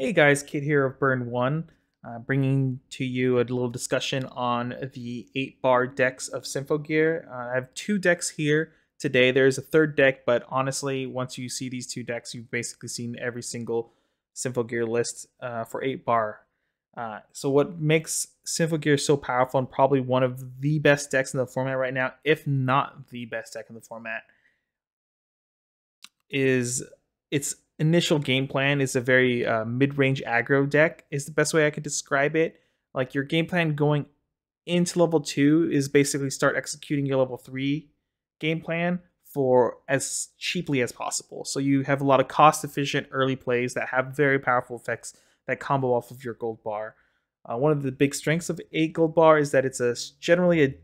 Hey guys, Kid here of Burn One, bringing to you a little discussion on the 8-bar decks of Symphogear. I have two decks here today. There's a third deck, but honestly, once you see these two decks, you've basically seen every single Symphogear list for 8-bar. So what makes Symphogear so powerful and probably one of the best decks in the format right now, if not the best deck in the format, is its initial game plan is a very mid-range aggro deck is the best way I could describe it. Like your game plan going into level 2 is basically start executing your level 3 game plan for as cheaply as possible. So you have a lot of cost efficient early plays that have very powerful effects that combo off of your gold bar. One of the big strengths of 8 gold bar is that it's generally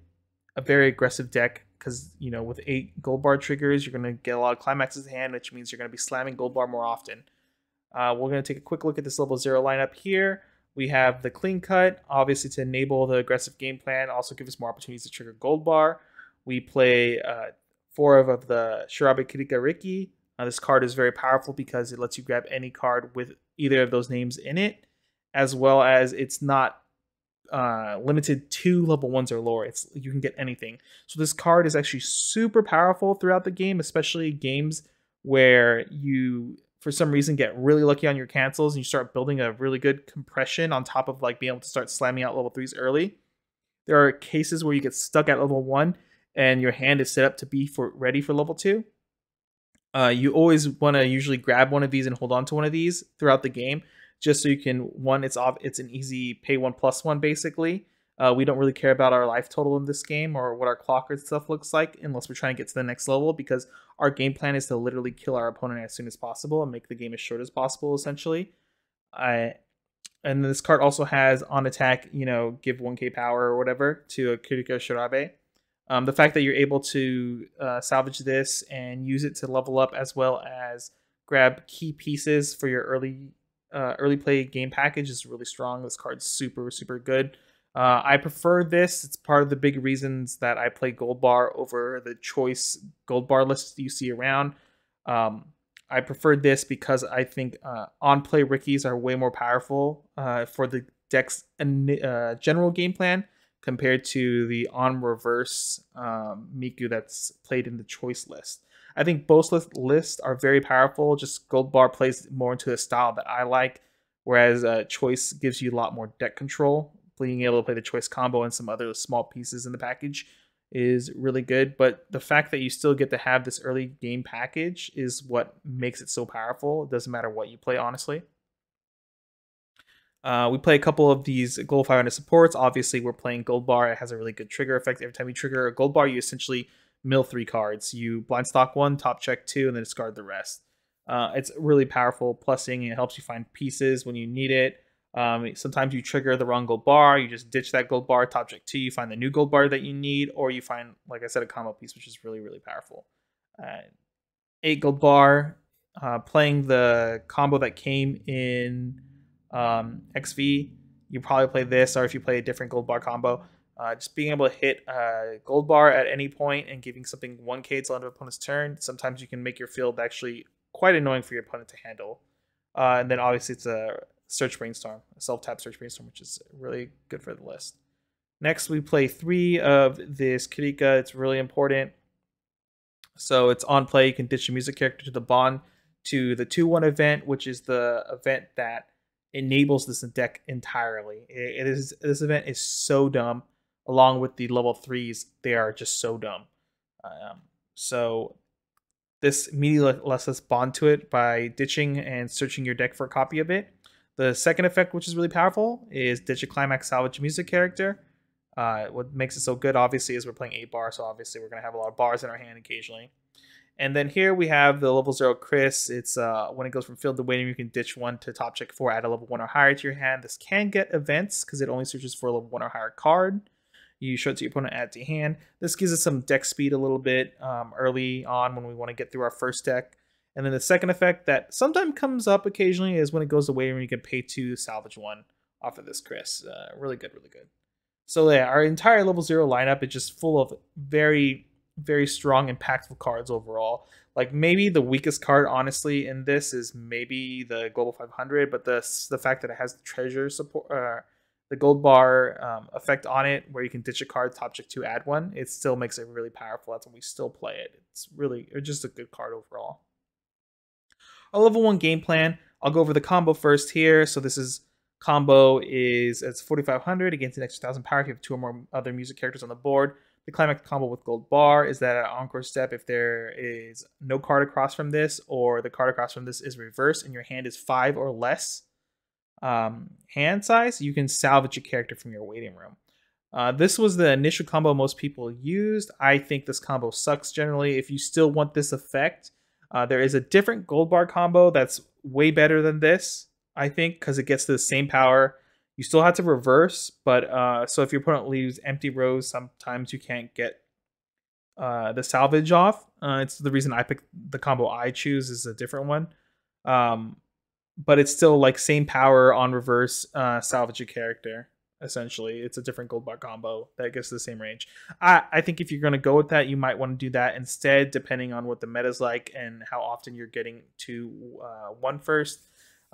a very aggressive deck because with 8 gold bar triggers, you're going to get a lot of climaxes in hand, which means you're going to be slamming gold bar more often. We're going to take a quick look at this level 0 lineup here. We have the clean cut, obviously to enable the aggressive game plan, also give us more opportunities to trigger gold bar. We play 4 of the Shirabe Kirika Riki. This card is very powerful because it lets you grab any card with either of those names in it, as well as it's not limited to level 1s or lower. You can get anything. So this card is actually super powerful throughout the game, especially games where you for some reason get really lucky on your cancels and you start building a really good compression on top of like being able to start slamming out level 3s early. There are cases where you get stuck at level 1 and your hand is set up to be ready for level 2. You always want to usually grab one of these and hold on to one of these throughout the game, just so you can it's an easy pay 1+1 basically. We don't really care about our life total in this game or what our clock or stuff looks like unless we're trying to get to the next level, because our game plan is to literally kill our opponent as soon as possible and make the game as short as possible essentially. And this card also has on attack, give 1k power or whatever to a Kiriko Shirabe. The fact that you're able to salvage this and use it to level up, as well as grab key pieces for your early play game package, is really strong. This card's super, super good. I prefer this. It's part of the big reasons that I play Gold Bar over the choice Gold Bar lists you see around. I prefer this because I think on-play Rikis are way more powerful for the deck's general game plan compared to the on-reverse Miku that's played in the choice list. I think both lists are very powerful. Just Gold Bar plays more into a style that I like, whereas choice gives you a lot more deck control. Being able to play the choice combo and some other small pieces in the package is really good, but the fact that you still get to have this early game package is what makes it so powerful. It doesn't matter what you play, honestly. We play a couple of these gold 500 supports. Obviously, we're playing Gold Bar. It has a really good trigger effect. Every time you trigger a Gold Bar, you essentially mill 3 cards. You blind stock 1, top check 2, and then discard the rest. It's really powerful plussing. It helps you find pieces when you need it. Sometimes you trigger the wrong gold bar, you just ditch that gold bar, top check 2, you find the new gold bar that you need, or you find, like I said, a combo piece, which is really, really powerful. 8 gold bar, playing the combo that came in XV, you probably play this, or if you play a different gold bar combo, just being able to hit a gold bar at any point and giving something 1k till end of opponent's turn. Sometimes you can make your field actually quite annoying for your opponent to handle. And then obviously it's a Search Brainstorm, a self-tap Search Brainstorm, which is really good for the list. Next, we play 3 of this Kirika. It's really important. So it's on play. You can ditch your music character to the bond to the 2-1 event, which is the event that enables this deck entirely. This event is so dumb. Along with the level 3s, they are just so dumb. So this immediately lets us bond to it by ditching and searching your deck for a copy of it. The second effect, which is really powerful, is ditch a Climax salvage music character. What makes it so good, obviously, is we're playing 8-bar, so obviously we're going to have a lot of bars in our hand occasionally. And then here we have the level 0 Chris. It's when it goes from field to waiting, you can ditch 1 to top check 4, add a level 1 or higher to your hand. This can get events because it only searches for a level 1 or higher card. You show it to your opponent, add to your hand. This gives us some deck speed a little bit early on when we want to get through our first deck. And then the second effect that sometimes comes up occasionally is when it goes away when you can pay 2 salvage 1 off of this Chris. Really good, really good. So yeah, our entire level 0 lineup is just full of very, very strong, impactful cards overall. Like maybe the weakest card, honestly, in this is maybe the Global 500, but the fact that it has the treasure support, the gold bar effect on it, where you can ditch a card, top check 2, add 1, it still makes it really powerful. That's when we still play it. It's just a good card overall. A level 1 game plan. I'll go over the combo first here. So this is combo is it's 4,500 against an extra 1,000 power if you have 2 or more other music characters on the board. The Climax Combo with gold bar is that at encore step, if there is no card across from this, or the card across from this is reversed and your hand is 5 or less hand size, you can salvage a character from your waiting room. This was the initial combo most people used. I think this combo sucks generally. If you still want this effect, there is a different gold bar combo that's way better than this, I think, because it gets to the same power. You still have to reverse, but so if your opponent leaves empty rows, sometimes you can't get the salvage off. It's the reason I picked the combo I choose is a different one. But it's still like same power on reverse, salvage a character. Essentially, it's a different gold bar combo that gets the same range. I think if you're going to go with that, you might want to do that instead, depending on what the meta's like and how often you're getting to 1 first.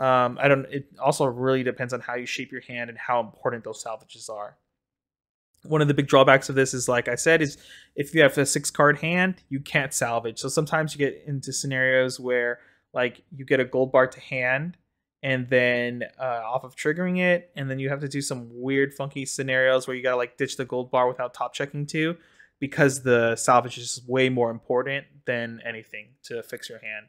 It also really depends on how you shape your hand and how important those salvages are. One of the big drawbacks of this is, like I said, is if you have a 6-card hand, you can't salvage. So sometimes you get into scenarios where like you get a gold bar to hand and then off of triggering it, and then you have to do some weird funky scenarios where you gotta like ditch the gold bar without top checking 2, because the salvage is way more important than anything to fix your hand.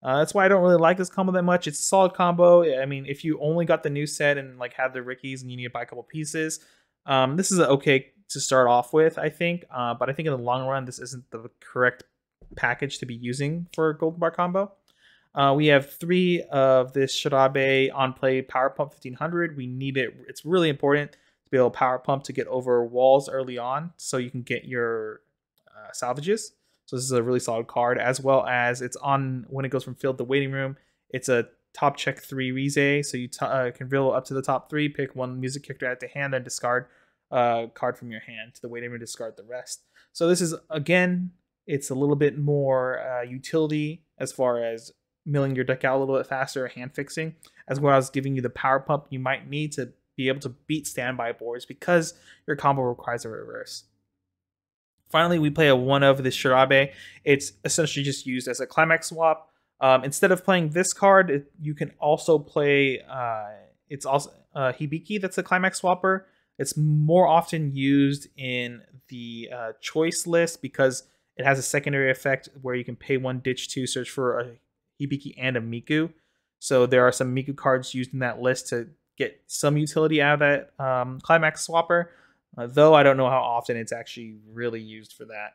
That's why I don't really like this combo that much. It's a solid combo. I mean, if you only got the new set and like have the Rickies and you need to buy a couple pieces, this is okay to start off with, I think. But I think in the long run, this isn't the correct package to be using for a gold bar combo. We have 3 of this Shirabe on play power pump 1500. We need it. It's really important to be able to power pump to get over walls early on so you can get your salvages. So this is a really solid card, as well as it's on when it goes from field to waiting room. It's a top check 3 Rize, so you can reveal up to the top 3, pick 1 music character at the hand, and discard a card from your hand to the waiting room, discard the rest. So this is, again, it's a little bit more utility as far as milling your deck out a little bit faster, hand fixing, as well as giving you the power pump you might need to be able to beat standby boards because your combo requires a reverse. Finally, we play a 1 of this Shirabe. It's essentially just used as a climax swap. Instead of playing this card, you can also play, it's also Hibiki that's a climax swapper. It's more often used in the choice list because it has a secondary effect where you can pay 1, ditch 2, search for a Hibiki and a Miku. So there are some Miku cards used in that list to get some utility out of that climax swapper. Though I don't know how often it's actually really used for that.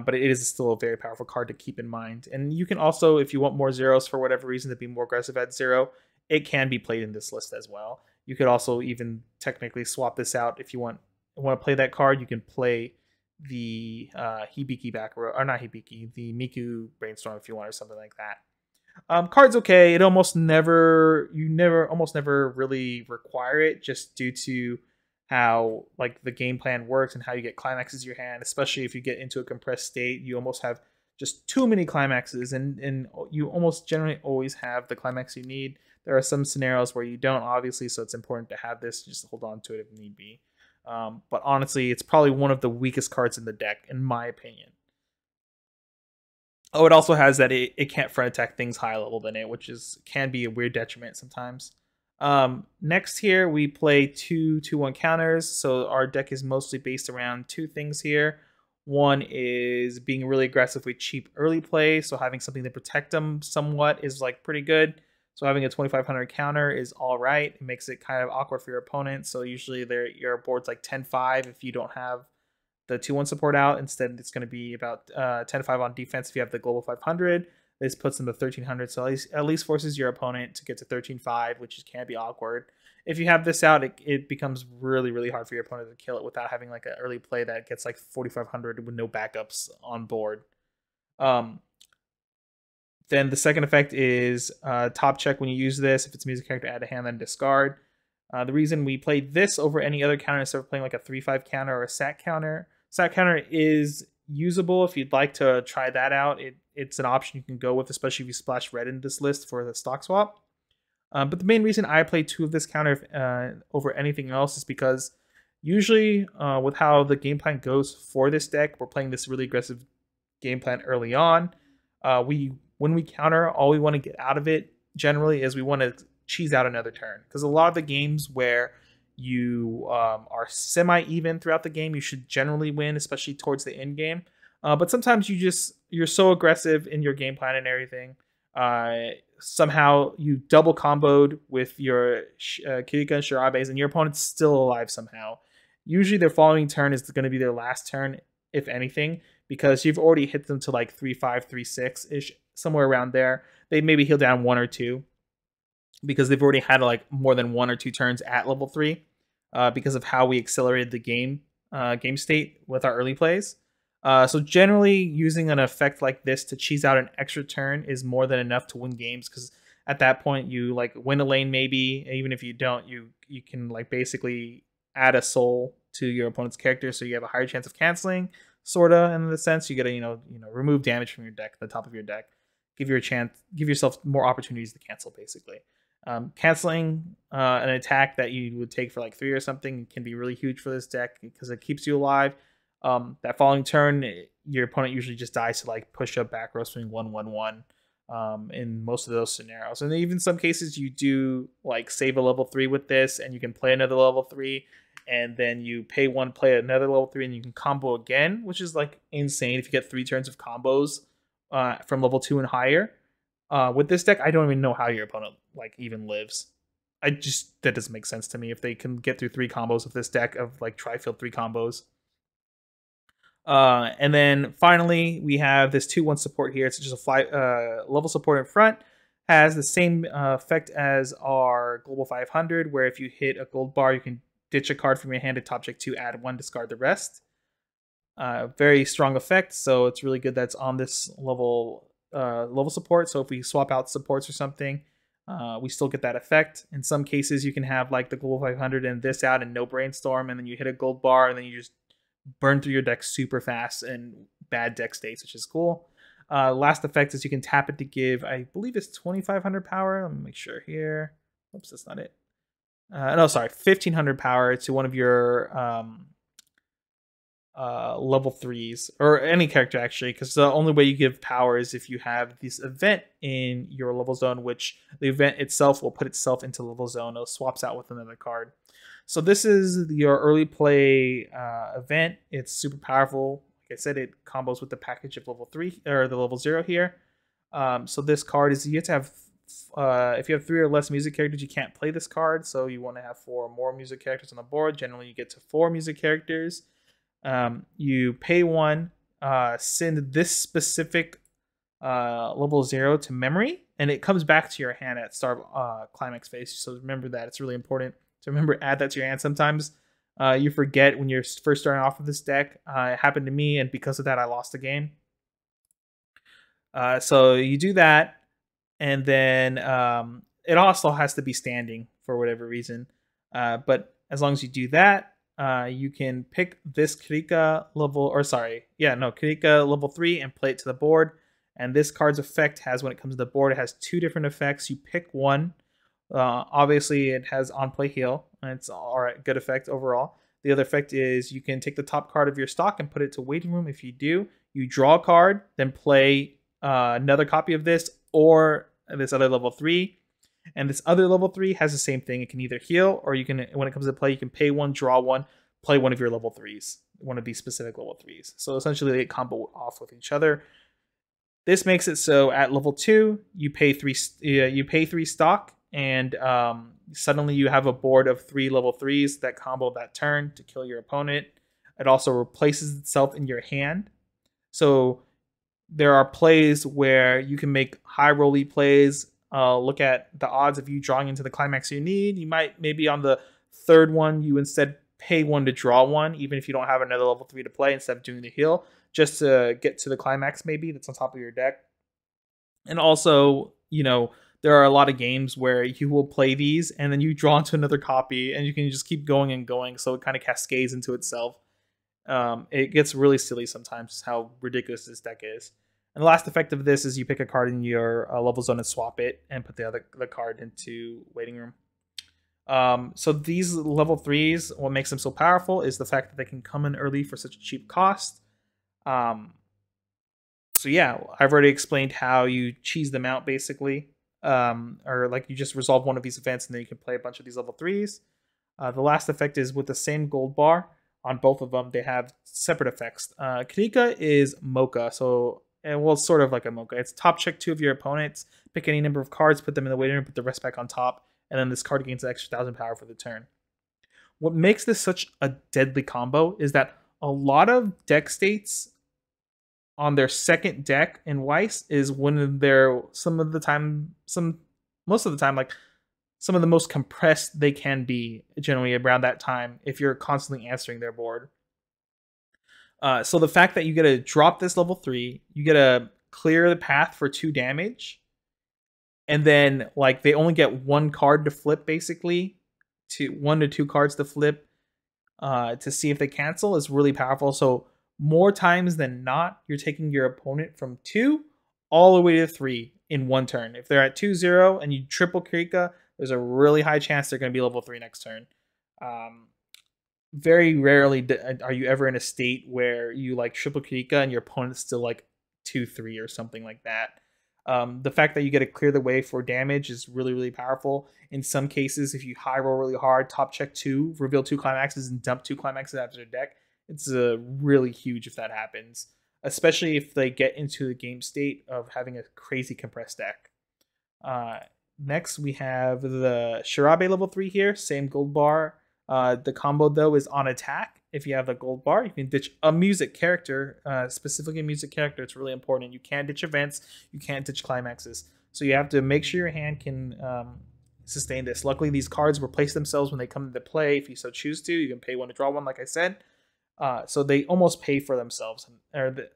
But it is still a very powerful card to keep in mind. And you can also, if you want more zeros for whatever reason to be more aggressive at 0, it can be played in this list as well. You could also even technically swap this out if you want to play that card. You can play the Hibiki back row, or not Hibiki, the Miku Brainstorm if you want, or something like that. Card's okay. It almost never really require it, just due to how like the game plan works and how you get climaxes in your hand, especially if you get into a compressed state. You almost have just too many climaxes, and you almost generally always have the climax you need. There are some scenarios where you don't, obviously, so it's important to have this. Just hold on to it if need be. But honestly, it's probably one of the weakest cards in the deck, in my opinion. Oh, it also has that it can't front attack things higher level than it, which can be a weird detriment sometimes. Next here, we play 2 2-1 counters. So our deck is mostly based around 2 things here. One is being really aggressive with cheap early play, so having something to protect them somewhat is like pretty good. So having a 2500 counter is all right. It makes it kind of awkward for your opponent. So usually your board's like 10-5 if you don't have the 2-1 support out. Instead, it's going to be about 10-5 on defense if you have the global 500. This puts them to 1300, so at least forces your opponent to get to 13-5, which can be awkward. If you have this out, it becomes really, really hard for your opponent to kill it without having like an early play that gets like 4500 with no backups on board. Then the second effect is top check when you use this. If it's a music character, add a hand, then discard. The reason we play this over any other counter instead of playing like a 3-5 counter or a sat counter is usable if you'd like to try that out. It's an option you can go with, especially if you splash red in this list for the stock swap. But the main reason I play 2 of this counter over anything else is because usually with how the game plan goes for this deck, we're playing this really aggressive game plan early on. When we counter, all we want to get out of it generally is we want to cheese out another turn, because a lot of the games where you are semi-even throughout the game, you should generally win, especially towards the end game. But sometimes you're so aggressive in your game plan and everything. Somehow you double comboed with your Kirika and Shirabes, and your opponent's still alive somehow. Usually their following turn is going to be their last turn, if anything, because you've already hit them to like 3-5, 3-6 ish, somewhere around there. They maybe heal down 1 or 2 because they've already had like more than 1 or 2 turns at level 3 because of how we accelerated the game state with our early plays. So generally, using an effect like this to cheese out an extra turn is more than enough to win games, because at that point you like win a lane maybe. Even if you don't, you can like basically add a soul to your opponent's character, so you have a higher chance of canceling, sorta, in the sense you get to remove damage from your deck, the top of your deck, give yourself more opportunities to cancel basically. Canceling an attack that you would take for like 3 or something can be really huge for this deck because it keeps you alive. That following turn, your opponent usually just dies to like push up back row swing 1-1-1 in most of those scenarios. And even some cases you do like save a level 3 with this, and you can play another level 3, and then you pay 1, play another level 3, and you can combo again, which is like insane if you get 3 turns of combos from level 2 and higher. With this deck, I don't even know how your opponent like even lives. That doesn't make sense to me if they can get through 3 combos with this deck of like tri-field 3 combos. And then finally, we have this 2-1 support here. It's just a level support in front. Has the same effect as our Global 500, where if you hit a gold bar, you can ditch a card from your hand to top check 2, add 1, discard the rest. Very strong effect, so it's really good that's on this level support. So if we swap out supports or something, we still get that effect. In some cases, you can have like the Global 500 and this out and no Brainstorm, and then you hit a gold bar, and then you just burn through your deck super fast in bad deck states, which is cool. Last effect is you can tap it to give, I believe it's 2,500 power. Let me make sure here. Oops, that's not it. No, sorry, 1,500 power to one of your level 3s, or any character actually, because the only way you give power is if you have this event in your level zone, which the event itself will put itself into level zone. It swaps out with another card. So this is your early play event. It's super powerful. Like I said, it combos with the package of level 3 or the level 0 here. So this card is, you have to have if you have 3 or less music characters, you can't play this card. So you want to have 4 or more music characters on the board. Generally, you get to 4 music characters. You pay 1, send this specific level 0 to memory, and it comes back to your hand at start climax phase. So remember that. It's really important to remember, add that to your hand. Sometimes you forget when you're first starting off with this deck. It happened to me, and because of that, I lost the game. So you do that, and then it also has to be standing for whatever reason. But as long as you do that, you can pick this Kirika Kirika level 3 and play it to the board. And this card's effect has, when it comes to the board, it has 2 different effects. You pick one. Obviously, it has on-play heal, and it's alright, good effect overall. The other effect is you can take the top card of your stock and put it to waiting room. If you do, you draw a card, then play another copy of this or this other level 3. And this other level 3 has the same thing. It can either heal, or you can, when it comes to play, you can pay 1, draw 1, play one of your level 3s, one of these specific level 3s. So essentially, they combo off with each other. This makes it so at level 2, you pay 3 stock, and suddenly you have a board of 3 level 3s that combo that turn to kill your opponent. It also replaces itself in your hand. So there are plays where you can make high rolly plays. Look at the odds of you drawing into the climax you need. You might, maybe on the 3rd one, you instead pay 1 to draw 1, even if you don't have another level 3 to play, instead of doing the heal, just to get to the climax maybe that's on top of your deck. And also, there are a lot of games where you will play these and then you draw into another copy, and you can just keep going and going, so it kind of cascades into itself. It gets really silly sometimes how ridiculous this deck is. And the last effect of this is you pick a card in your level zone and swap it, and put the card into waiting room. So these level 3s, what makes them so powerful is the fact that they can come in early for such a cheap cost. So yeah, I've already explained how you cheese them out basically. Or like you just resolve one of these events and then you can play a bunch of these level 3s. The last effect is with the same gold bar on both of them, they have separate effects. Krika is Mocha, so well, it's sort of like a Mocha. It's top check 2 of your opponents, pick any number of cards, put them in the waiting room, put the rest back on top, and then this card gains an extra 1,000 power for the turn. What makes this such a deadly combo is that a lot of deck states on their second deck in Weiss is when they're most of the time, like some of the most compressed they can be generally around that time if you're constantly answering their board. So the fact that you get to drop this level 3, you get to clear the path for 2 damage, and then like they only get 1 card to flip basically, 1 to 2 cards to flip to see if they cancel is really powerful. So more times than not, you're taking your opponent from 2 all the way to 3 in 1 turn. If they're at 2-0 and you triple Krika, there's a really high chance they're going to be level 3 next turn. Very rarely are you ever in a state where you like triple Krika and your opponent's still like 2-3 or something like that. The fact that you get to clear the way for damage is really, really powerful. In some cases, if you high roll really hard, top check 2, reveal 2 climaxes, and dump 2 climaxes out of their deck, it's really huge if that happens, especially if they get into the game state of having a crazy compressed deck. Next, we have the Shirabe level 3 here, same gold bar. The combo, though, is on attack. If you have the gold bar, you can ditch a music character, specifically a music character. It's really important. You can't ditch events. You can't ditch climaxes. So you have to make sure your hand can sustain this. Luckily, these cards replace themselves when they come into play. If you so choose to, you can pay 1 to draw 1, like I said. So they almost pay for themselves. Or the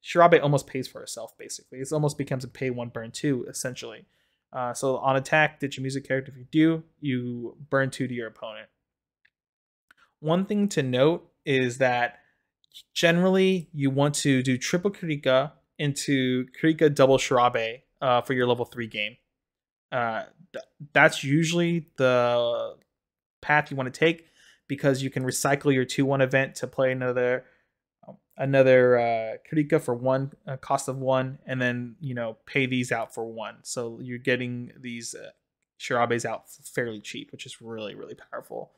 Shirabe almost pays for herself, basically. It almost becomes a pay 1, burn 2, essentially. So on attack, ditch a music character. If you do, you burn 2 to your opponent. One thing to note is that generally you want to do triple Krika into Krika double Shirabe for your level 3 game. That's usually the path you want to take because you can recycle your 2-1 event to play another Krika for 1 cost of 1, and then pay these out for 1. So you're getting these Shirabes out fairly cheap, which is really, really powerful.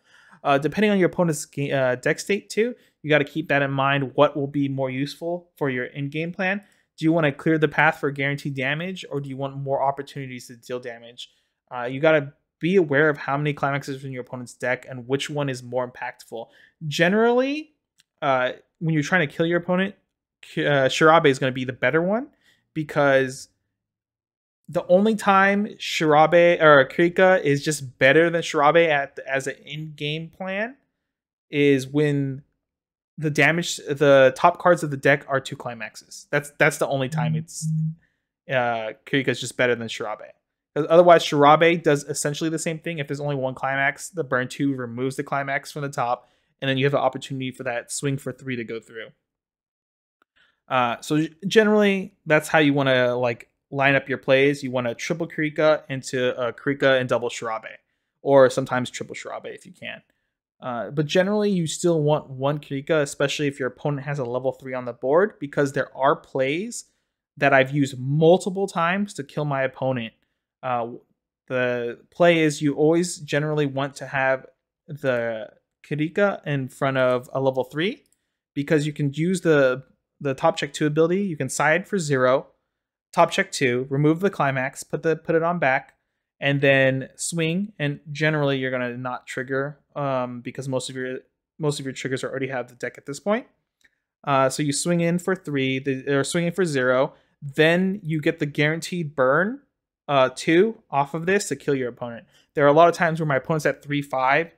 Depending on your opponent's deck state too, you got to keep that in mind. What will be more useful for your in-game plan? Do you want to clear the path for guaranteed damage, or do you want more opportunities to deal damage? You got to be aware of how many climaxes in your opponent's deck and which one is more impactful. Generally, when you're trying to kill your opponent, Shirabe is going to be the better one, because the only time Shirabe or Krika is just better than Shirabe as an in-game plan is when the top cards of the deck are 2 climaxes. That's the only time it's Krika is just better than Shirabe. Otherwise, Shirabe does essentially the same thing. If there's only 1 climax, the burn 2 removes the climax from the top, and then you have an opportunity for that swing for 3 to go through. So generally, that's how you want to line up your plays. You want to triple Krika into a Krika and double Shirabe, or sometimes triple Shirabe if you can. But generally, you still want 1 Krika, especially if your opponent has a level 3 on the board, because there are plays that I've used multiple times to kill my opponent. The play is you always generally want to have the Krika in front of a level 3, because you can use the top check 2 ability. You can side for 0, top check 2, remove the climax, put it on back, and then swing. And generally, you're gonna not trigger because most of your triggers already have the deck at this point. So you swing in for 3, or swing in for 0. Then you get the guaranteed burn 2 off of this to kill your opponent. There are a lot of times where my opponent's at 3-5.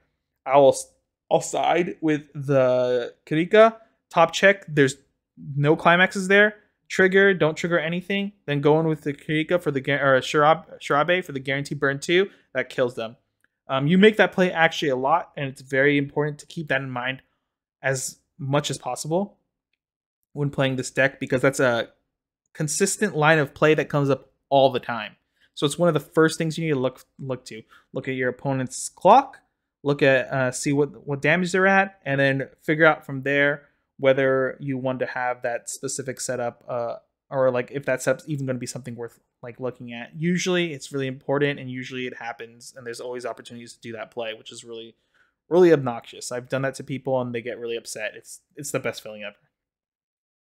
I'll side with the Krika, top check. There's no climaxes there. Trigger, don't trigger anything. Then go in with the Krika for the Shirabe for the guaranteed burn 2 that kills them. You make that play actually a lot, and it's very important to keep that in mind as much as possible when playing this deck, because that's a consistent line of play that comes up all the time. So it's one of the first things you need to look to. Look at your opponent's clock, look at see what damage they're at, and then figure out from there whether you want to have that specific setup, or like if that setup's even going to be something worth like looking at. Usually it's really important, and usually it happens, and there's always opportunities to do that play, which is really obnoxious. I've done that to people and they get really upset. It's the best feeling ever.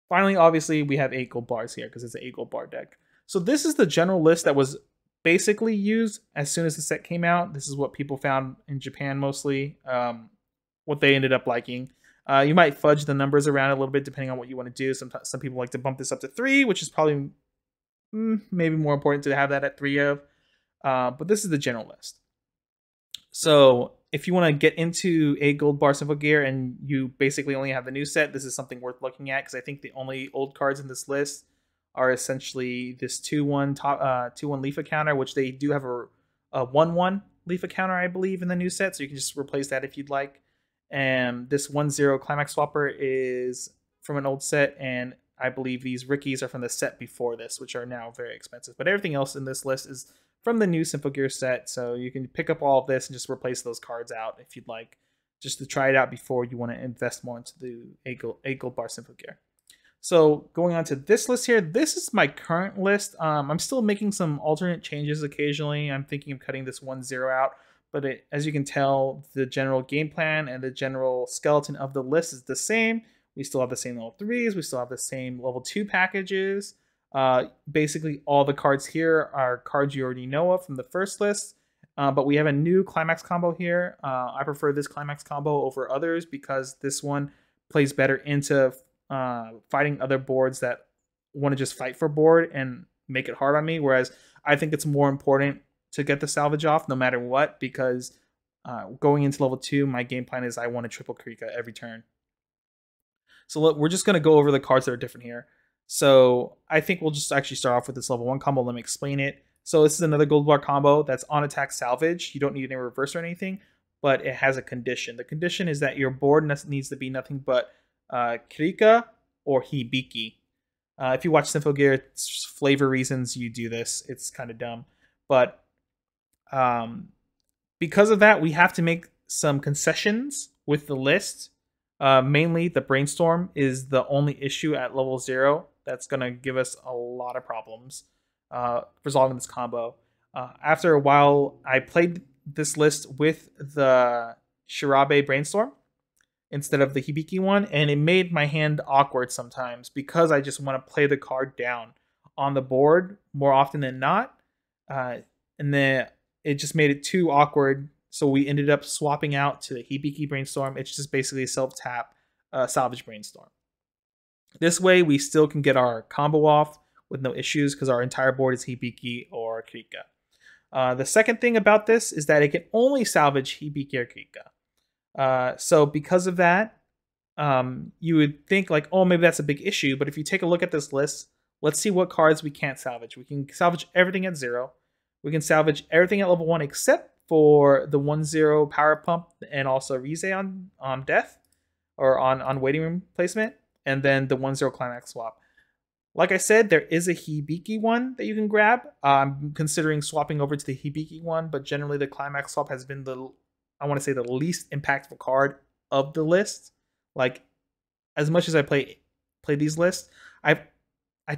Finally, obviously, we have 8 gold bars here because it's an 8 gold bar deck. So this is the general list that was basically used as soon as the set came out. This is what people found in Japan mostly, what they ended up liking. You might fudge the numbers around a little bit depending on what you want to do. Some people like to bump this up to 3, which is probably maybe more important to have that at 3 of. But this is the general list. So if you want to get into a gold bar Symphogear and you basically only have the new set, this is something worth looking at, because I think the only old cards in this list are essentially this 2/1 Leafa counter, which they do have a 1/1 Leafa counter, I believe, in the new set, so you can just replace that if you'd like. And this 1/0 Climax Swapper is from an old set, and I believe these Rickies are from the set before this, which are now very expensive. But everything else in this list is from the new Symphogear set, so you can pick up all of this and just replace those cards out if you'd like, just to try it out before you want to invest more into the 8 gold bar Symphogear. So going on to this list here, this is my current list. I'm still making some alternate changes occasionally. I'm thinking of cutting this 1/0 out, but as you can tell, the general game plan and the general skeleton of the list is the same. We still have the same level 3s, we still have the same level 2 packages. Basically all the cards here are cards you already know of from the first list, but we have a new Climax Combo here. I prefer this Climax Combo over others because this one plays better into fighting other boards that want to just fight for board and make it hard on me, whereas I think it's more important to get the salvage off no matter what, because going into level 2, my game plan is I want to triple Krika every turn. So look, we're just going to go over the cards that are different here. So I think we'll just actually start off with this level 1 combo. Let me explain it. So this is another gold bar combo that's on attack salvage. You don't need any reverse or anything, but it has a condition. The condition is that your board needs to be nothing but Krika or Hibiki. If you watch Symphogear, it's flavor reasons you do this. It's kind of dumb. But because of that, we have to make some concessions with the list. Mainly, the Brainstorm is the only issue at level 0 that's going to give us a lot of problems resolving this combo. After a while, I played this list with the Shirabe Brainstorm instead of the Hibiki one, and it made my hand awkward sometimes because I just want to play the card down on the board more often than not. And then it just made it too awkward, so we ended up swapping out to the Hibiki Brainstorm. It's just basically a self-tap salvage Brainstorm. This way, we still can get our combo off with no issues because our entire board is Hibiki or Krika. The second thing about this is that it can only salvage Hibiki or Krika. So because of that, you would think like, oh, maybe that's a big issue. But if you take a look at this list, let's see what cards we can't salvage. We can salvage everything at 0. We can salvage everything at level 1 except for the 1/0 Power Pump and also Rize on death or on waiting room placement, and then the 1/0 Climax Swap. Like I said, there is a Hibiki one that you can grab. I'm considering swapping over to the Hibiki one, but generally the Climax Swap has been I want to say the least impactful card of the list. Like, as much as I play these lists, I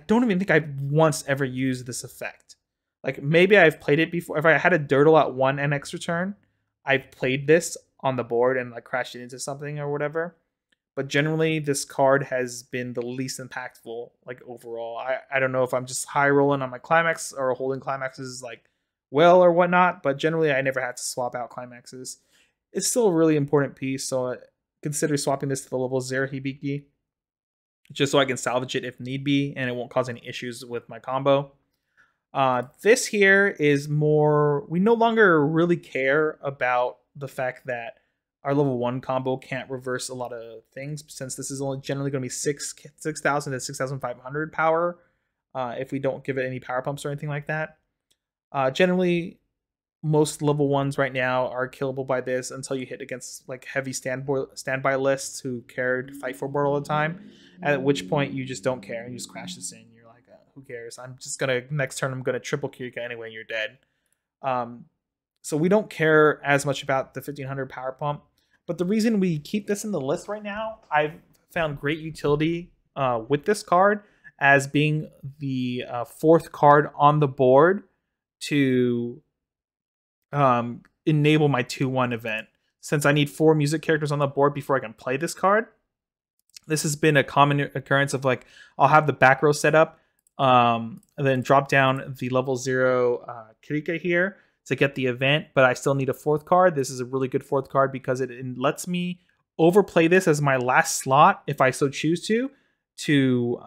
don't even think I've once ever used this effect. Like, maybe I've played it before. If I had a Dirtle at 1 and extra turn, I've played this on the board and like crashed it into something or whatever. But generally, this card has been the least impactful, like, overall. I don't know if I'm just high rolling on my Climax or holding Climaxes like well or whatnot, but generally I never had to swap out Climaxes. It's still a really important piece, so consider swapping this to the level 0 Hibiki, just so I can salvage it if need be, and it won't cause any issues with my combo. This here is more, we no longer really care about the fact that our level 1 combo can't reverse a lot of things, since this is only generally going to be 6,000 to 6,500 power if we don't give it any power pumps or anything like that. Generally, most level ones right now are killable by this until you hit against like heavy standby lists who care to fight for board all the time. At which point you just don't care and you just crash this in. You're like, who cares? I'm just gonna next turn I'm gonna triple Kirika anyway and you're dead. Um, so we don't care as much about the 1500 power pump. But the reason we keep this in the list right now, I've found great utility with this card as being the fourth card on the board to enable my 2-1 event. Since I need 4 music characters on the board before I can play this card, this has been a common occurrence of like, I'll have the back row set up, and then drop down the level 0 Kirika here to get the event, but I still need a 4th card. This is a really good 4th card because it lets me overplay this as my last slot if I so choose to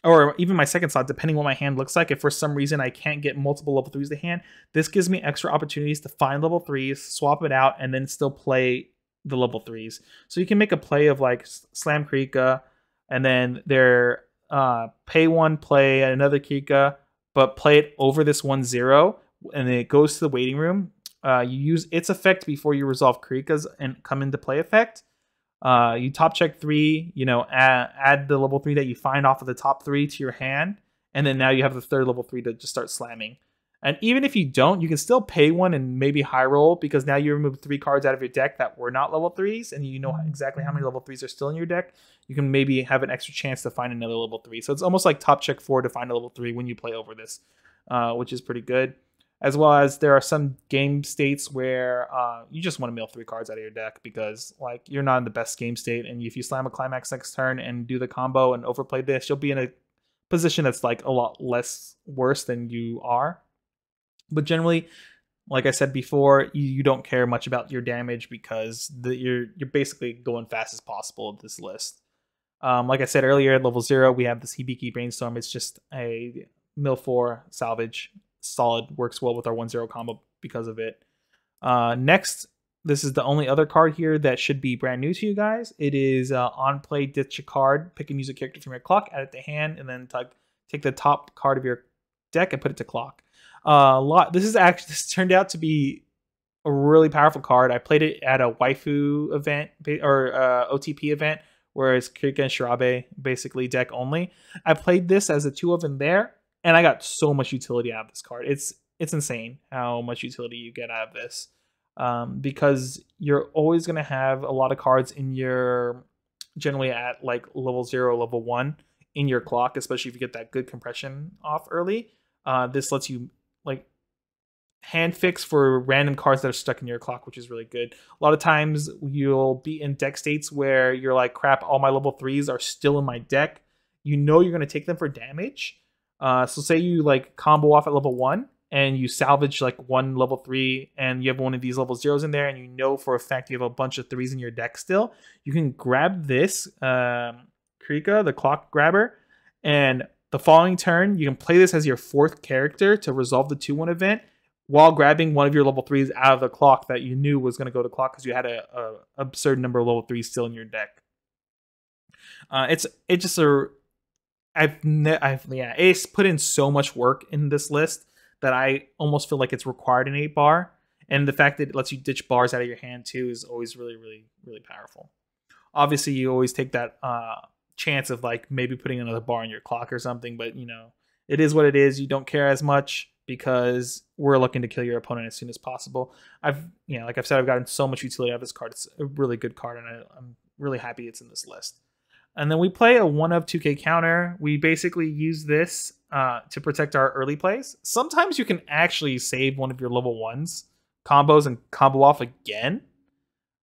or even my second slot, depending what my hand looks like. If for some reason I can't get multiple level 3s to hand, this gives me extra opportunities to find level 3s, swap it out, and then still play the level 3s. So you can make a play of like Slam Krika, and then there pay 1, play another Krika, but play it over this 1-0, and then it goes to the waiting room. You use its effect before you resolve Krikas and come into play effect. You top check 3, add the level 3 that you find off of the top 3 to your hand, and then now you have the 3rd level 3 to just start slamming. And even if you don't, you can still pay 1 and maybe high roll, because now you remove 3 cards out of your deck that were not level 3s, and you know exactly how many level 3s are still in your deck. You can maybe have an extra chance to find another level 3. So it's almost like top check 4 to find a level 3 when you play over this, which is pretty good. As well as there are some game states where you just want to mill 3 cards out of your deck because like you're not in the best game state, and if you slam a Climax next turn and do the combo and overplay this, you'll be in a position that's like a lot less worse than you are. But generally, like I said before, you don't care much about your damage because you're basically going fast as possible with this list. Like I said earlier, at level 0, we have this Hibiki Brainstorm. It's just a mill 4 salvage. Solid, works well with our 1-0 combo because of it. Next, this is the only other card here that should be brand new to you guys. It is on play, ditch a card, pick a music character from your clock, add it to hand, and then take the top card of your deck and put it to clock. This turned out to be a really powerful card. I played it at a waifu event or OTP event, where it's Kirika and Shirabe basically deck only. I played this as a 2 of in there, and I got so much utility out of this card. It's insane how much utility you get out of this. Because you're always going to have a lot of cards in your, generally at like level 0, level 1 in your clock, especially if you get that good compression off early. This lets you like hand fix for random cards that are stuck in your clock, which is really good. A lot of times you'll be in deck states where you're like, crap, all my level 3s are still in my deck. You know you're going to take them for damage. So say you like combo off at level 1 and you salvage like 1 level 3 and you have one of these level 0s in there, and you know for a fact you have a bunch of 3s in your deck still. You can grab this Krika, the clock grabber, and the following turn you can play this as your 4th character to resolve the 2-1 event while grabbing one of your level 3s out of the clock that you knew was going to go to clock because you had a absurd number of level 3s still in your deck. It's put in so much work in this list that I almost feel like it's required in 8-bar. And the fact that it lets you ditch bars out of your hand too is always really, really, really powerful. Obviously, you always take that chance of like maybe putting another bar in your clock or something, but it is what it is. You don't care as much because we're looking to kill your opponent as soon as possible. Like I've said, I've gotten so much utility out of this card. It's a really good card, and I'm really happy it's in this list. And then we play a 1 of 2k counter. We basically use this to protect our early plays. Sometimes you can actually save one of your level 1s combos and combo off again.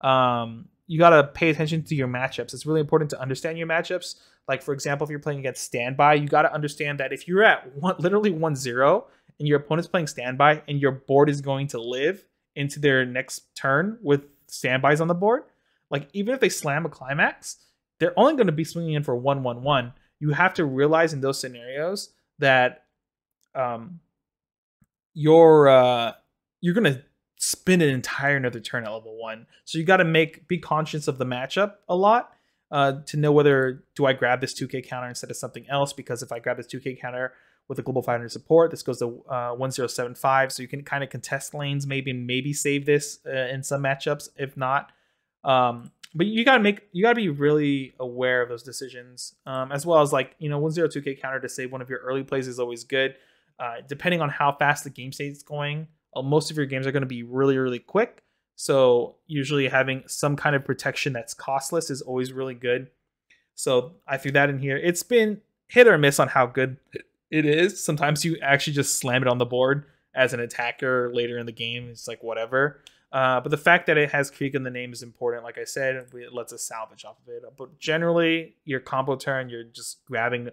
You got to pay attention to your matchups. It's really important to understand your matchups. Like, for example, if you're playing against standby, you got to understand that if you're at literally 1-0 and your opponent's playing standby and your board is going to live into their next turn with standbys on the board, like even if they slam a climax, they're only going to be swinging in for 1-1-1. You have to realize in those scenarios that you're going to spin an entire another turn at level 1. So you got to be conscious of the matchup a lot to know whether do I grab this 2k counter instead of something else, because if I grab this 2k counter with a global 500 support. This goes to 1075, so you can kind of contest lanes, maybe save this in some matchups. If not, but you gotta be really aware of those decisions, as well as like 102k counter to save one of your early plays is always good. Depending on how fast the game state is going, most of your games are going to be really quick. So usually having some kind of protection that's costless is always really good. So I threw that in here. It's been hit or miss on how good it is. Sometimes you actually just slam it on the board as an attacker later in the game. It's like whatever. But the fact that it has Krieg in the name is important. Like I said, it lets us salvage off of it. But generally, your combo turn, you're just grabbing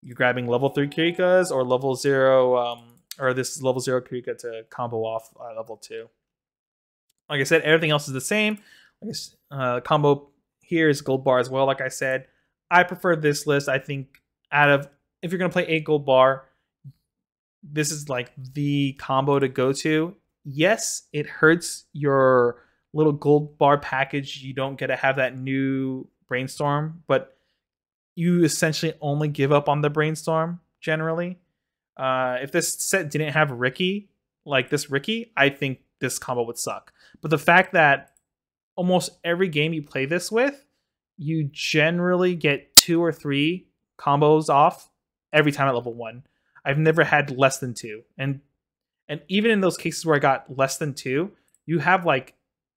level 3 Krikas or level 0, or this is level 0 Krika to combo off level 2. Like I said, everything else is the same. Combo here is gold bar as well. Like I said, I prefer this list. I think if you're going to play 8 gold bar, this is like the combo to go to. Yes, it hurts your little gold bar package. You don't get to have that new brainstorm, but you essentially only give up on the brainstorm generally. If this set didn't have Ricky, like this Ricky, I think this combo would suck. But the fact that almost every game you play this with, you generally get 2 or 3 combos off every time at level 1. I've never had less than 2. And even in those cases where I got less than 2, you have like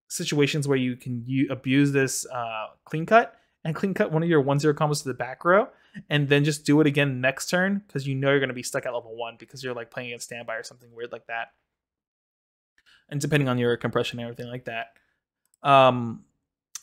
situations where you can abuse this clean cut and clean cut one of your 1-0 combos to the back row, and then just do it again next turn because you're going to be stuck at level 1 because you're like playing against standby or something weird like that. And depending on your compression and everything like that.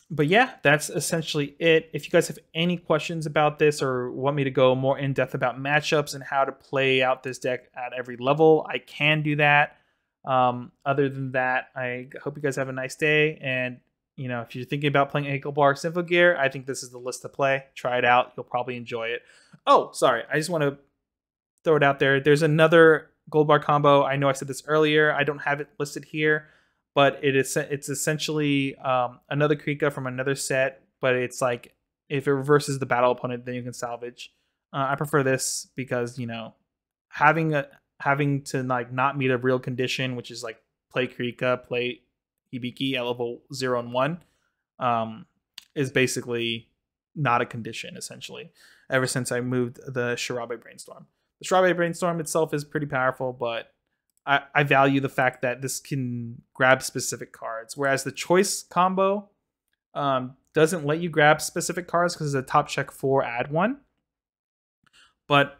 But yeah, that's essentially it. If you guys have any questions about this or want me to go more in depth about matchups and how to play out this deck at every level, I can do that. Other than that, I hope you guys have a nice day. And if you're thinking about playing Ankle Bar Symphogear, I think this is the list to play. Try it out. You'll probably enjoy it. Oh, sorry. I just want to throw it out there. There's another gold bar combo. I know I said this earlier. I don't have it listed here, but it's essentially another Krika from another set, but it's like if it reverses the battle opponent, then you can salvage. I prefer this because having to like not meet a real condition, which is like play Krika, play Hibiki at level 0 and 1, is basically not a condition essentially. Ever since I moved the Shirabe Brainstorm, the Shirabe Brainstorm itself is pretty powerful, but I value the fact that this can grab specific cards, whereas the choice combo doesn't let you grab specific cards because it's a top check 4 add 1. But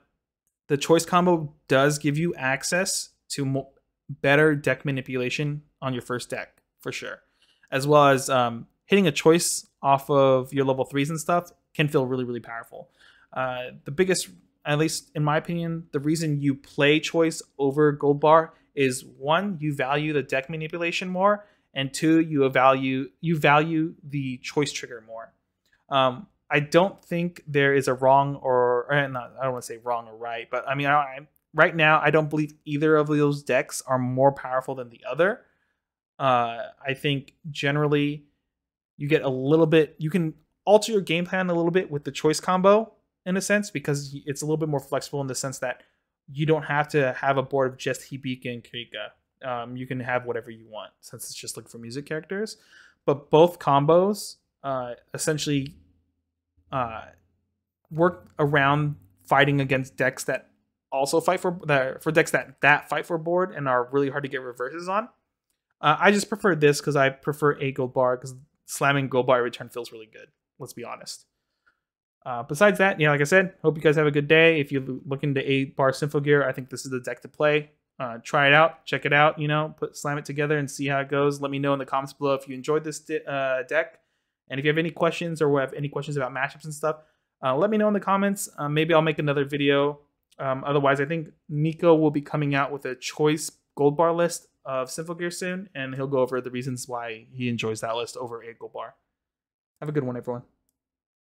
the choice combo does give you access to better deck manipulation on your first deck for sure, as well as hitting a choice off of your level 3s and stuff can feel really powerful. The biggest, at least in my opinion, the reason you play choice over gold bar is 1, you value the deck manipulation more, and 2, you value the choice trigger more. I don't think there is a wrong or not, I don't want to say wrong or right, but I mean, right now I don't believe either of those decks are more powerful than the other. I think generally you get a little bit, you can alter your game plan a little bit with the choice combo in a sense, because it's a little bit more flexible in the sense that you don't have to have a board of just Hibiki and Krika. You can have whatever you want since it's just like for music characters. But both combos essentially work around fighting against decks that also fight for decks that fight for board and are really hard to get reverses on. I just prefer this because I prefer a gold bar because slamming gold bar return feels really good. Let's be honest. Besides that, like I said, hope you guys have a good day. If you're looking to 8-bar Symphogear, I think this is the deck to play. Try it out, check it out, slam it together and see how it goes. Let me know in the comments below if you enjoyed this deck. And if you have any questions or have any questions about matchups and stuff, let me know in the comments. Maybe I'll make another video. Otherwise, I think Nico will be coming out with a choice gold bar list of Symphogear soon, and he'll go over the reasons why he enjoys that list over 8 gold bar. Have a good one, everyone.